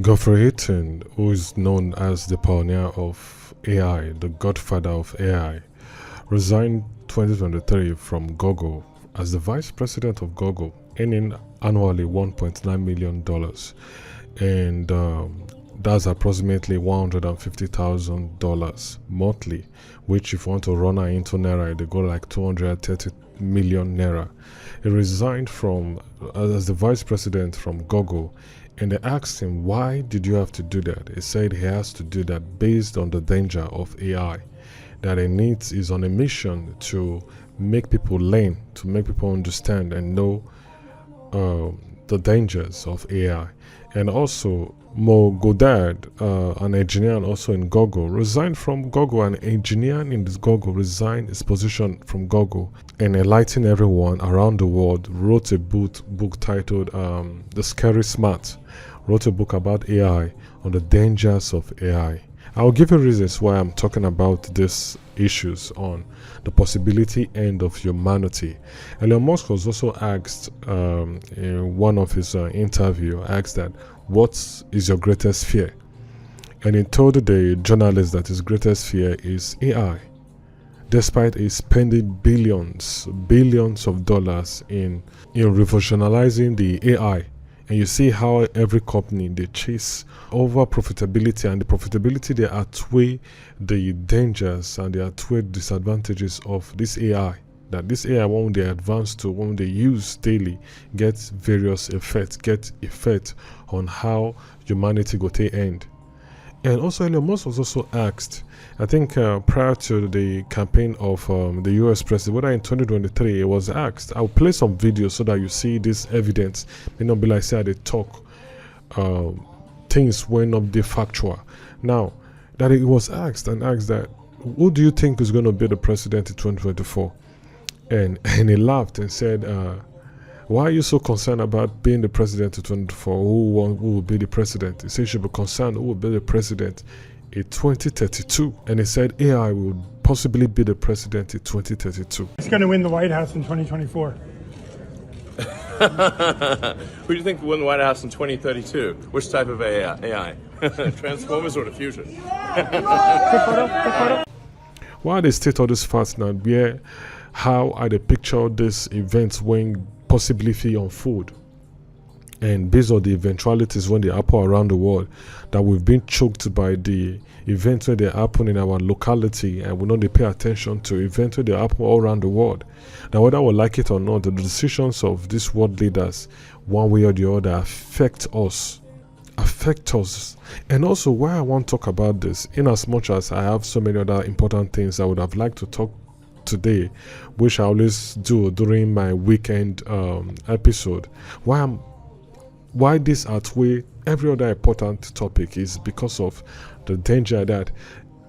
Geoffrey Hinton, who is known as the pioneer of AI, the godfather of AI, resigned 2023 from Google as the vice president of Google, earning annually $1.9 million. And that's approximately $150,000 monthly, which if you want to run her into Naira, they go like 230 million Naira. He resigned from as the vice president from Google, and they asked him, why did you have to do that? He said he has to do that based on the danger of AI, that he needs is on a mission to make people learn, to make people understand and know the dangers of AI. And also, Mo Godard, an engineer also in Google, resigned from Google. An engineer in this Google resigned his position from Google and enlightened everyone around the world. Wrote a book titled The Scary Smart. Wrote a book about AI, on the dangers of AI. I'll give you reasons why I'm talking about these issues on the possibility end of humanity. Elon Musk was also asked in one of his interview, asked that, what is your greatest fear? And he told the journalist that his greatest fear is AI. Despite he spending billions of dollars in revolutionizing the AI. And you see how every company, they chase over profitability, and the profitability, they outweigh the dangers and they outweigh disadvantages of this AI. That this AI, when they advance to, when they use daily, gets various effects, get effect on how humanity go to end. And also Elon Musk was also asked, I think prior to the campaign of the US president, whether in 2023, he was asked, I'll play some videos so that you see this evidence. May not be like say they talk things when not be factual. Now, that he was asked that, who do you think is going to be the president in 2024? And he laughed and said, why are you so concerned about being the president in 2024? Who will be the president? He said you should be concerned who will be the president in 2032. And he said AI will possibly be the president in 2032. It's going to win the White House in 2024. Who do you think will win the White House in 2032? Which type of AI? Transformers or the fusion? Why they state all this facts now? How are they picture this event when possibly unfold, and based on the eventualities when they happen around the world, that we've been choked by the events when they happen in our locality, and we know they pay attention to events when they happen all around the world. Now, whether we like it or not, the decisions of these world leaders, one way or the other, affect us. And also, why I want to talk about this, in as much as I have so many other important things I would have liked to talk today, which I always do during my weekend episode. Why this outweigh every other important topic is because of the danger that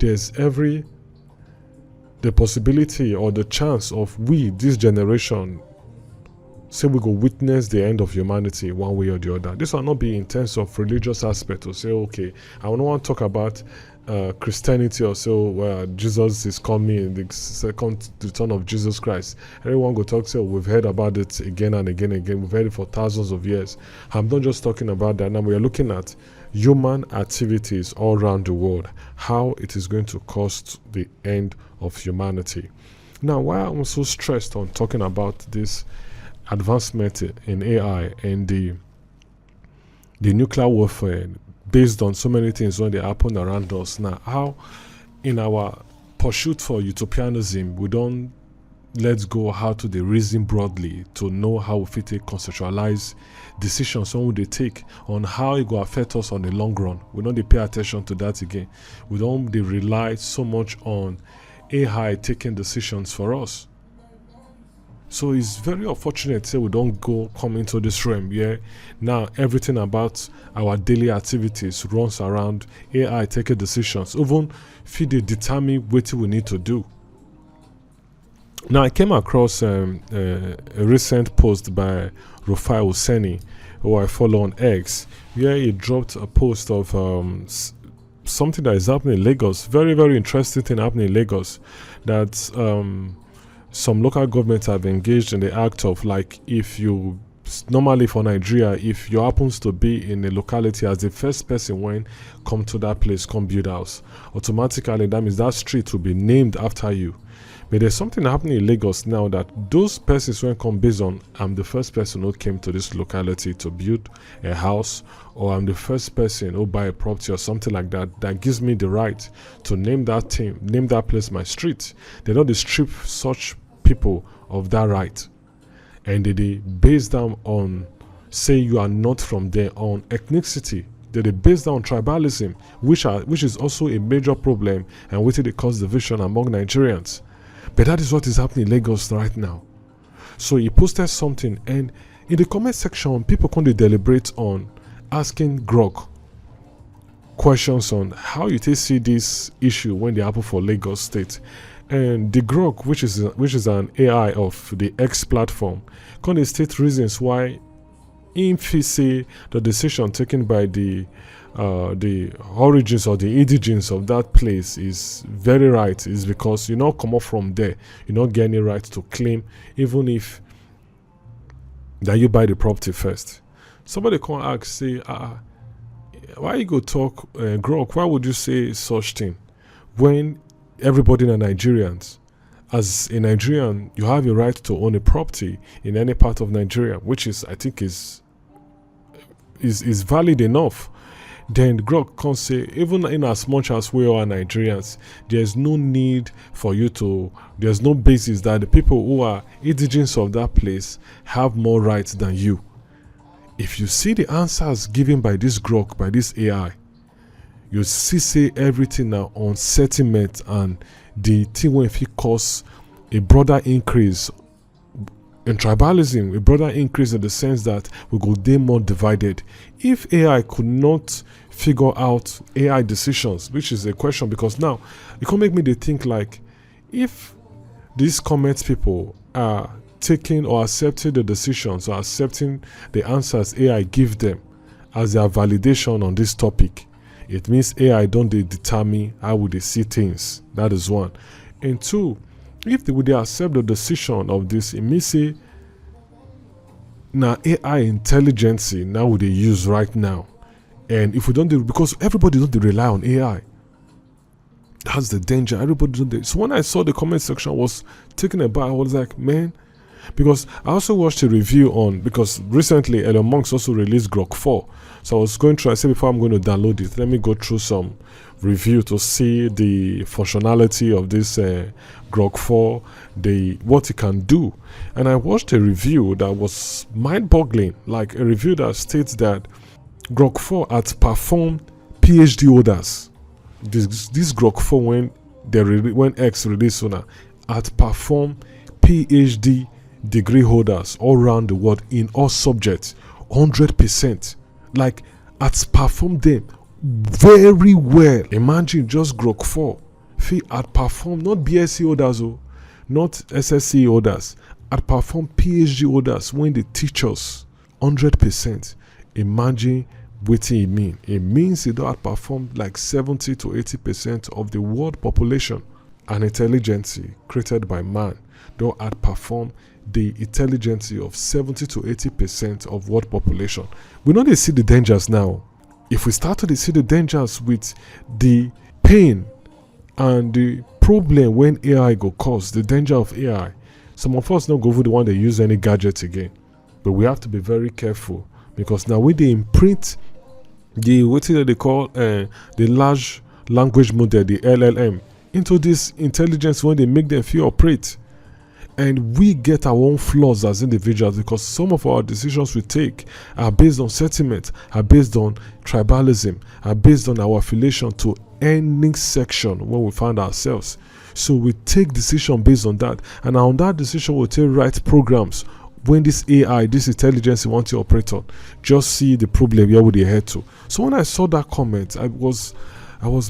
there's the possibility or the chance of we, this generation, say we go witness the end of humanity one way or the other. This will not be in terms of religious aspect to say, okay, I don't want to talk about Christianity or so, where Jesus is coming in the second return of Jesus Christ. Everyone go talk, say, we've heard about it again and again and again. We've heard it for thousands of years. I'm not just talking about that. Now we are looking at human activities all around the world, how it is going to cost the end of humanity. Now, why I'm so stressed on talking about this advancement in AI and the nuclear warfare, based on so many things when they happen around us now, how in our pursuit for utopianism, we don't let go how to the reason broadly to know how we fit to conceptualize decisions when they take on how it will affect us on the long run. We don't pay attention to that again. We don't rely so much on AI taking decisions for us. So it's very unfortunate say we don't come into this realm where now everything about our daily activities runs around AI taking decisions, even if they determine what we need to do. Now, I came across a recent post by Rufai Hussaini, who I follow on X, where he dropped a post of something that is happening in Lagos. Very, very interesting thing happening in Lagos. That some local governments have engaged in the act of, like, if you normally for Nigeria, if you happens to be in a locality as the first person when come to that place, come build house, automatically that means that street will be named after you. But there's something happening in Lagos now that those persons when come based on I'm the first person who came to this locality to build a house, or I'm the first person who buy a property or something like that, that gives me the right to name that thing, name that place my street. They don't strip such people of that right. And they base them on, say you are not from there, on ethnicity. They base down on tribalism, which is also a major problem and which they cause division among Nigerians. But that is what is happening in Lagos right now. So he posted something, and in the comment section, people can deliberate on asking Grok questions on how you see this issue when they happen for Lagos State. And the Grok, which is an AI of the X platform, can state reasons why if he say the decision taken by the origins or the indigens of that place is very right, is because you not come up from there, you not get any right to claim, even if that you buy the property first. Somebody can ask, say, why you go talk, Grok, why would you say such thing when everybody in Nigerians, as a Nigerian, you have a right to own a property in any part of Nigeria, which is, I think, is valid enough. Then Grok can say, even in as much as we are Nigerians, there's no need for you to, there's no basis that the people who are indigenous of that place have more rights than you. If you see the answers given by this Grok, by this AI, you see say everything now on settlement and the thing when if it cause a broader increase in tribalism, a broader increase in the sense that we go day more divided. If AI could not figure out AI decisions, which is a question, because now it can make me they think like, if these comment people are taking or accepting the decisions or accepting the answers AI give them as their validation on this topic, it means AI don't they determine how would they see things. That is one. And two, if they would accept the decision of this, it means say now AI intelligence now would they use right now. And if we don't do, because everybody don't rely on AI. That's the danger. Everybody don't. So when I saw the comment section, I was taken aback. I was like, man, because I also watched a review on, because recently Elon Musk also released Grok 4. So I was going through, I said before I'm going to download it, let me go through some review to see the functionality of this Grok 4, what it can do. And I watched a review that was mind-boggling, like a review that states that Grok 4 outperformed PhD holders. This Grok 4, when X released sooner, outperformed PhD degree holders all around the world in all subjects, 100%. Like, outperformed them very well. Imagine just Grok 4 outperform not BSc holders, not SSC holders, outperform PhD holders when they teach us 100%. Imagine what it mean. It means it don't outperform like 70 to 80% of the world population. And intelligence created by man don't outperform the intelligence of 70 to 80% of world population. We know they see the dangers now. If we start to see the dangers with the pain and the problem when AI go cause, the danger of AI, some of us not go for the one that use any gadgets again. But we have to be very careful, because now when they imprint the what they call the large language model, the LLM, into this intelligence when they make them feel operate. And we get our own flaws as individuals, because some of our decisions we take are based on sentiment, are based on tribalism, are based on our affiliation to any section where we find ourselves. So we take decision based on that, and on that decision we'll take right programs. When this AI, this intelligence you want to operate on, just see the problem where would they head to. So when I saw that comment, I was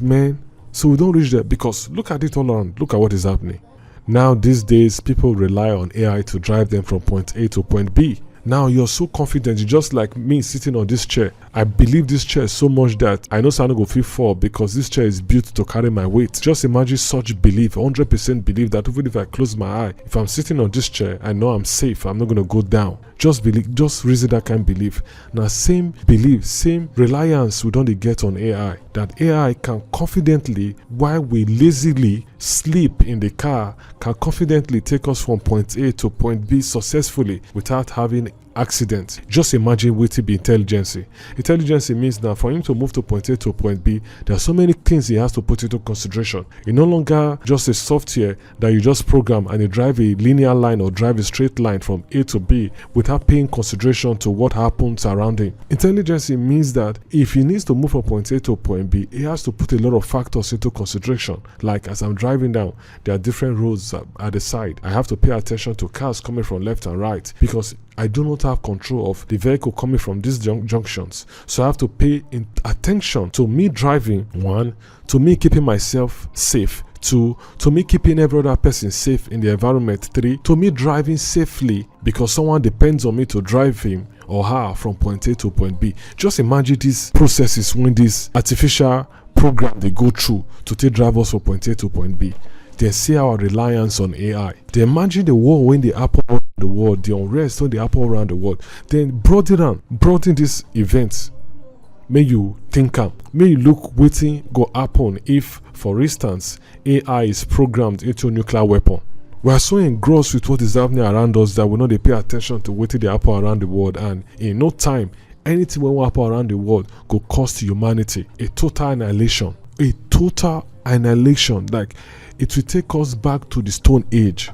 man, so we don't reach there, because look at it all around. Look at what is happening. Now these days, people rely on AI to drive them from point A to point B. Now you're so confident, you're just like me sitting on this chair. I believe this chair so much that I know Sano go feel fall because this chair is built to carry my weight. Just imagine such belief, 100% belief that even if I close my eye, if I'm sitting on this chair, I know I'm safe. I'm not going to go down. Just believe, just reason that kind of belief. Now, same belief, same reliance we don't get on AI. That AI can confidently, while we lazily sleep in the car, can confidently take us from point A to point B successfully without having accident. Just imagine what it be intelligence. Intelligence means that for him to move to point A to point B, there are so many things he has to put into consideration. It's no longer just a software that you just program and you drive a linear line or drive a straight line from A to B without paying consideration to what happens around him. Intelligence means that if he needs to move from point A to point B, he has to put a lot of factors into consideration. Like as I'm driving down, there are different roads at the side. I have to pay attention to cars coming from left and right because I do not have control of the vehicle coming from these junctions. So I have to pay attention to me driving, one, to me keeping myself safe, two, to me keeping every other person safe in the environment, three, to me driving safely because someone depends on me to drive him or her from point A to point B. Just imagine these processes when this artificial program they go through to take drivers from point A to point B. They see our reliance on AI. They imagine the war when the happen around the world, the unrest when they happen around the world. Then brought in these events. May you think may you look waiting go happen if, for instance, AI is programmed into a nuclear weapon. We are so engrossed with what is happening around us that we know they pay attention to what they happen around the world, and in no time, anything will happen around the world go cost humanity a total annihilation. A total annihilation. Like it will take us back to the Stone Age.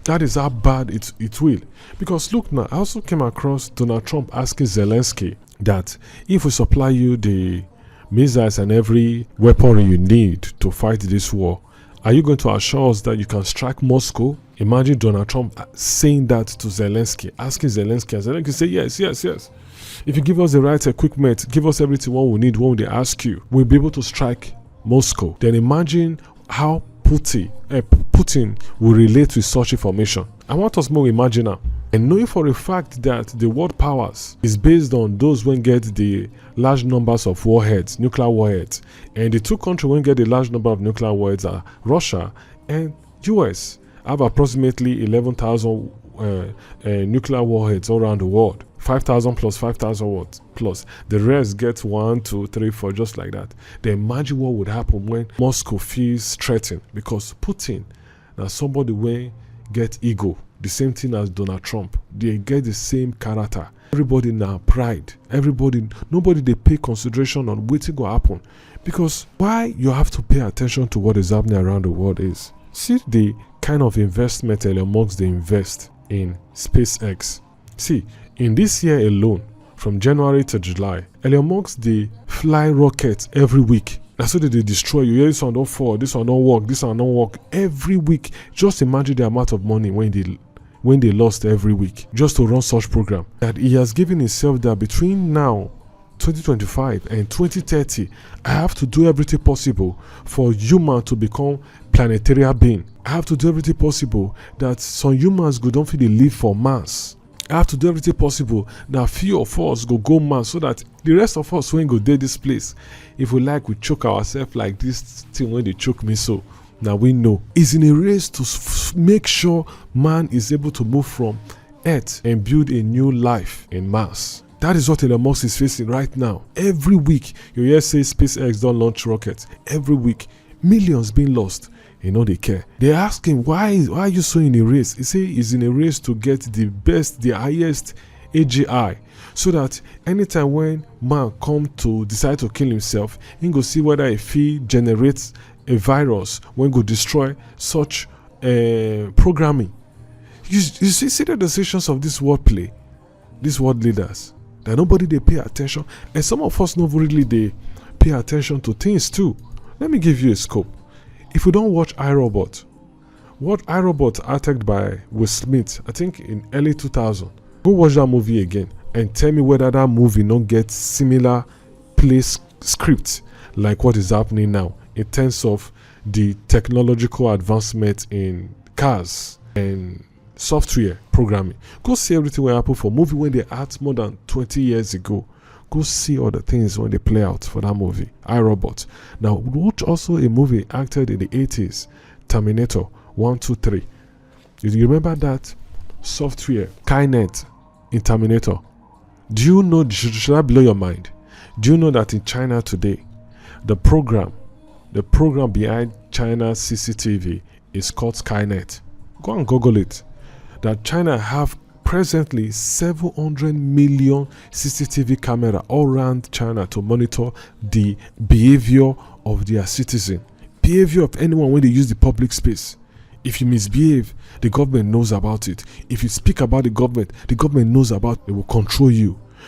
That is how bad it will. Because look now, I also came across Donald Trump asking Zelensky that if we supply you the missiles and every weaponry you need to fight this war, are you going to assure us that you can strike Moscow? Imagine Donald Trump saying that to Zelensky, asking Zelensky, and Zelensky say yes. If you give us the right equipment, give us everything what we need when they ask you, we'll be able to strike Moscow. Then imagine how Putin will relate with such information. I want us more imagine now. And knowing for a fact that the world powers is based on those when get the large numbers of warheads, nuclear warheads. And the two countries when get the large number of nuclear warheads are Russia and US. Have approximately 11,000 nuclear warheads all around the world. 5,000 plus 5,000 plus. The rest get 1, 2, 3, 4, just like that. Then imagine what would happen when Moscow feels threatened, because Putin, now somebody when get ego, the same thing as Donald Trump. They get the same character. Everybody now pride. Nobody they pay consideration on what's going to happen. Because why you have to pay attention to what is happening around the world is, see the kind of investment Elon Musk they invest in SpaceX. See, in this year alone, from January to July, Elon Musk they fly rockets every week. That's why they destroy you. This one don't fall, this one don't work, this one don't work. Every week, just imagine the amount of money when they lost every week just to run such program. That he has given himself that between now, 2025 and 2030, I have to do everything possible for human to become planetary being. I have to do everything possible that some humans don't feel they live for Mars. I have to do everything possible that few of us go Mars so that the rest of us when go dead this place. If we like, we choke ourselves like this thing when they choke me so. Now we know it's in a race to make sure man is able to move from Earth and build a new life in Mars. That is what Elon Musk is facing right now. Every week, you hear say SpaceX don't launch rockets. Every week, millions being lost. You know they care. They ask him, why are you so in a race? He say he's in a race to get the best, the highest AGI. So that anytime when man come to decide to kill himself, he go see whether if he generates a virus when go destroy such programming. You see the decisions of this world play, these world leaders, that nobody they pay attention. And some of us not really they pay attention to things too. Let me give you a scope. If you don't watch iRobot, what iRobot acted by Will Smith, I think in early 2000, go watch that movie again and tell me whether that movie not get similar play script like what is happening now in terms of the technological advancement in cars and software programming. Go see everything what happened for movie when they act more than 20 years ago. Go see all the things when they play out for that movie, iRobot. Now, watch also a movie acted in the 80s, Terminator 1, 2, 3. You remember that software, Skynet, in Terminator? Do you know, should that blow your mind? Do you know that in China today, the program behind China's CCTV is called Skynet? Go and Google it. That China have presently 700 million CCTV camera all around China to monitor the behavior of their citizen, behavior of anyone when they use the public space. If you misbehave, the government knows about it. If you speak about the government knows about it. They will control you.